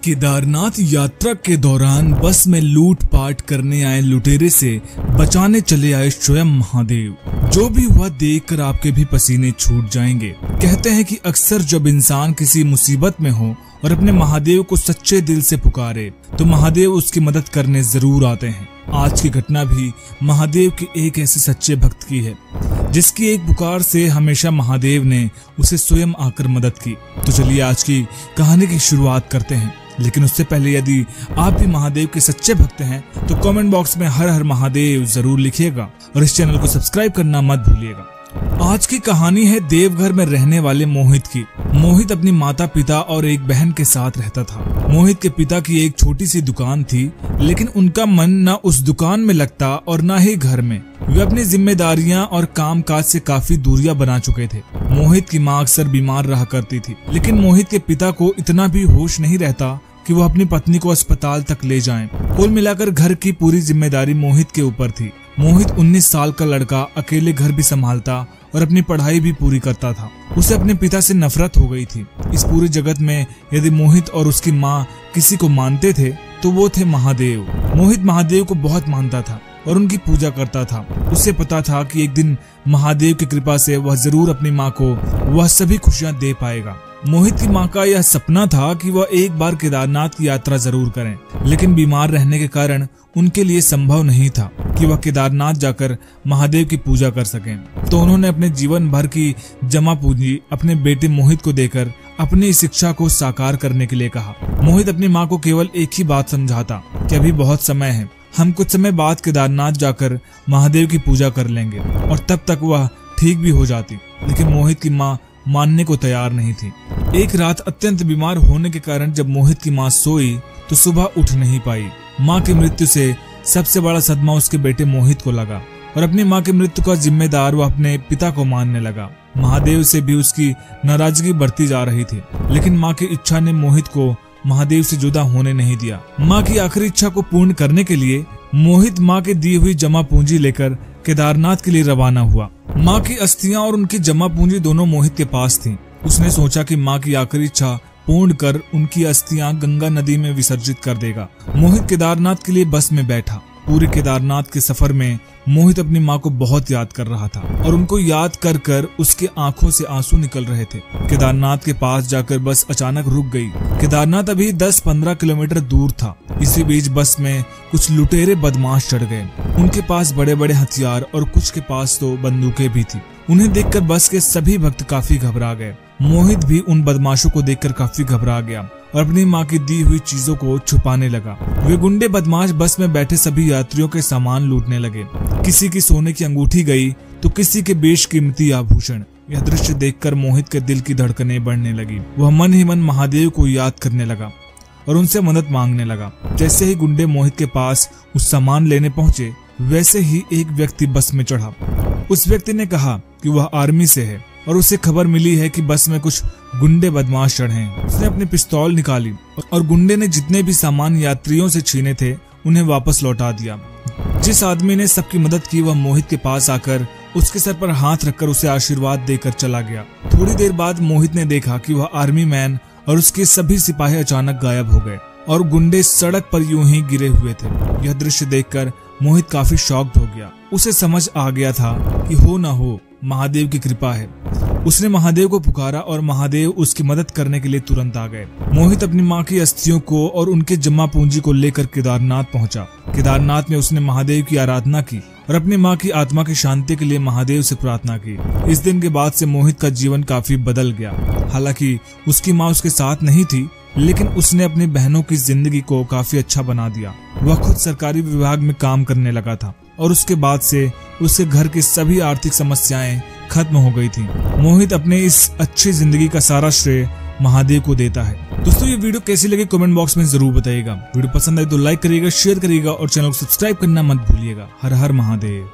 केदारनाथ यात्रा के दौरान बस में लूटपाट करने आए लुटेरे से बचाने चले आए स्वयं महादेव। जो भी हुआ देखकर आपके भी पसीने छूट जाएंगे। कहते हैं कि अक्सर जब इंसान किसी मुसीबत में हो और अपने महादेव को सच्चे दिल से पुकारे तो महादेव उसकी मदद करने जरूर आते हैं। आज की घटना भी महादेव के एक ऐसे सच्चे भक्त की है जिसकी एक पुकार से हमेशा महादेव ने उसे स्वयं आकर मदद की। तो चलिए आज की कहानी की शुरुआत करते हैं, लेकिन उससे पहले यदि आप भी महादेव के सच्चे भक्त हैं तो कमेंट बॉक्स में हर हर महादेव जरूर लिखिएगा और इस चैनल को सब्सक्राइब करना मत भूलिएगा। आज की कहानी है देवघर में रहने वाले मोहित की। मोहित अपनी माता पिता और एक बहन के साथ रहता था। मोहित के पिता की एक छोटी सी दुकान थी, लेकिन उनका मन न उस दुकान में लगता और न ही घर में। वे अपनी जिम्मेदारियां और काम काज से काफी दूरियां बना चुके थे। मोहित की माँ अक्सर बीमार रहा करती थी, लेकिन मोहित के पिता को इतना भी होश नहीं रहता कि वो अपनी पत्नी को अस्पताल तक ले जाएं। कुल मिलाकर घर की पूरी जिम्मेदारी मोहित के ऊपर थी। मोहित 19 साल का लड़का अकेले घर भी संभालता और अपनी पढ़ाई भी पूरी करता था। उसे अपने पिता से नफरत हो गई थी। इस पूरे जगत में यदि मोहित और उसकी माँ किसी को मानते थे तो वो थे महादेव। मोहित महादेव को बहुत मानता था और उनकी पूजा करता था। उसे पता था कि एक दिन महादेव की कृपा से वह जरूर अपनी माँ को वह सभी खुशियाँ दे पाएगा। मोहित की माँ का यह सपना था कि वह एक बार केदारनाथ की यात्रा जरूर करें, लेकिन बीमार रहने के कारण उनके लिए संभव नहीं था कि वह केदारनाथ जाकर महादेव की पूजा कर सकें। तो उन्होंने अपने जीवन भर की जमा पूंजी अपने बेटे मोहित को देकर अपनी शिक्षा को साकार करने के लिए कहा। मोहित अपनी माँ को केवल एक ही बात समझाता कि अभी बहुत समय है, हम कुछ समय बाद केदारनाथ जाकर महादेव की पूजा कर लेंगे, और तब तक वह ठीक भी हो जाती। लेकिन मोहित की माँ मानने को तैयार नहीं थी। एक रात अत्यंत बीमार होने के कारण जब मोहित की माँ सोई तो सुबह उठ नहीं पाई। माँ की मृत्यु से सबसे बड़ा सदमा उसके बेटे मोहित को लगा और अपनी माँ की मृत्यु का जिम्मेदार वह अपने पिता को मानने लगा। महादेव से भी उसकी नाराजगी बढ़ती जा रही थी, लेकिन माँ की इच्छा ने मोहित को महादेव से जुदा होने नहीं दिया। माँ की आखिरी इच्छा को पूर्ण करने के लिए मोहित माँ की दी हुई जमा पूंजी लेकर केदारनाथ के लिए रवाना हुआ। माँ की अस्थियां और उनकी जमा पूंजी दोनों मोहित के पास थी। उसने सोचा कि माँ की आखिरी इच्छा पूर्ण कर उनकी अस्थियां गंगा नदी में विसर्जित कर देगा। मोहित केदारनाथ के लिए बस में बैठा। पूरे केदारनाथ के सफर में मोहित अपनी माँ को बहुत याद कर रहा था और उनको याद कर कर उसके आंखों से आंसू निकल रहे थे। केदारनाथ के पास जाकर बस अचानक रुक गई। केदारनाथ अभी 10-15 किलोमीटर दूर था। इसी बीच बस में कुछ लुटेरे बदमाश चढ़ गए। उनके पास बड़े बड़े हथियार और कुछ के पास तो बंदूकें भी थी। उन्हें देखकर बस के सभी भक्त काफी घबरा गए। मोहित भी उन बदमाशों को देखकर काफी घबरा गया और अपनी माँ की दी हुई चीजों को छुपाने लगा। वे गुंडे बदमाश बस में बैठे सभी यात्रियों के सामान लूटने लगे। किसी की सोने की अंगूठी गई तो किसी के बेशकीमती आभूषण। यह दृश्य देखकर मोहित के दिल की धड़कनें बढ़ने लगी। वह मन ही मन महादेव को याद करने लगा और उनसे मदद मांगने लगा। जैसे ही गुंडे मोहित के पास उस सामान लेने पहुंचे, वैसे ही एक व्यक्ति बस में चढ़ा। उस व्यक्ति ने कहा कि वह आर्मी से है और उसे खबर मिली है कि बस में कुछ गुंडे बदमाश चढ़े हैं। उसने अपनी पिस्तौल निकाली और गुंडे ने जितने भी सामान यात्रियों से छीने थे उन्हें वापस लौटा दिया। जिस आदमी ने सबकी मदद की वह मोहित के पास आकर उसके सर पर हाथ रखकर उसे आशीर्वाद देकर चला गया। थोड़ी देर बाद मोहित ने देखा कि वह आर्मी मैन और उसके सभी सिपाही अचानक गायब हो गए और गुंडे सड़क पर यूं ही गिरे हुए थे। यह दृश्य देखकर मोहित काफी शॉक्ड हो गया। उसे समझ आ गया था कि हो ना हो महादेव की कृपा है। उसने महादेव को पुकारा और महादेव उसकी मदद करने के लिए तुरंत आ गए। मोहित अपनी माँ की अस्थियों को और उनके जमा पूंजी को लेकर केदारनाथ पहुंचा। केदारनाथ में उसने महादेव की आराधना की और अपनी माँ की आत्मा की शांति के लिए महादेव से प्रार्थना की। इस दिन के बाद से मोहित का जीवन काफी बदल गया। हालांकि उसकी माँ उसके साथ नहीं थी, लेकिन उसने अपनी बहनों की जिंदगी को काफी अच्छा बना दिया। वह खुद सरकारी विभाग में काम करने लगा था और उसके बाद से उसके घर की सभी आर्थिक समस्याएं खत्म हो गई थी। मोहित अपने इस अच्छी जिंदगी का सारा श्रेय महादेव को देता है। दोस्तों, ये वीडियो कैसी लगी कमेंट बॉक्स में जरूर बताइएगा। वीडियो पसंद आए तो लाइक करिएगा, शेयर करिएगा और चैनल को सब्सक्राइब करना मत भूलिएगा। हर हर महादेव।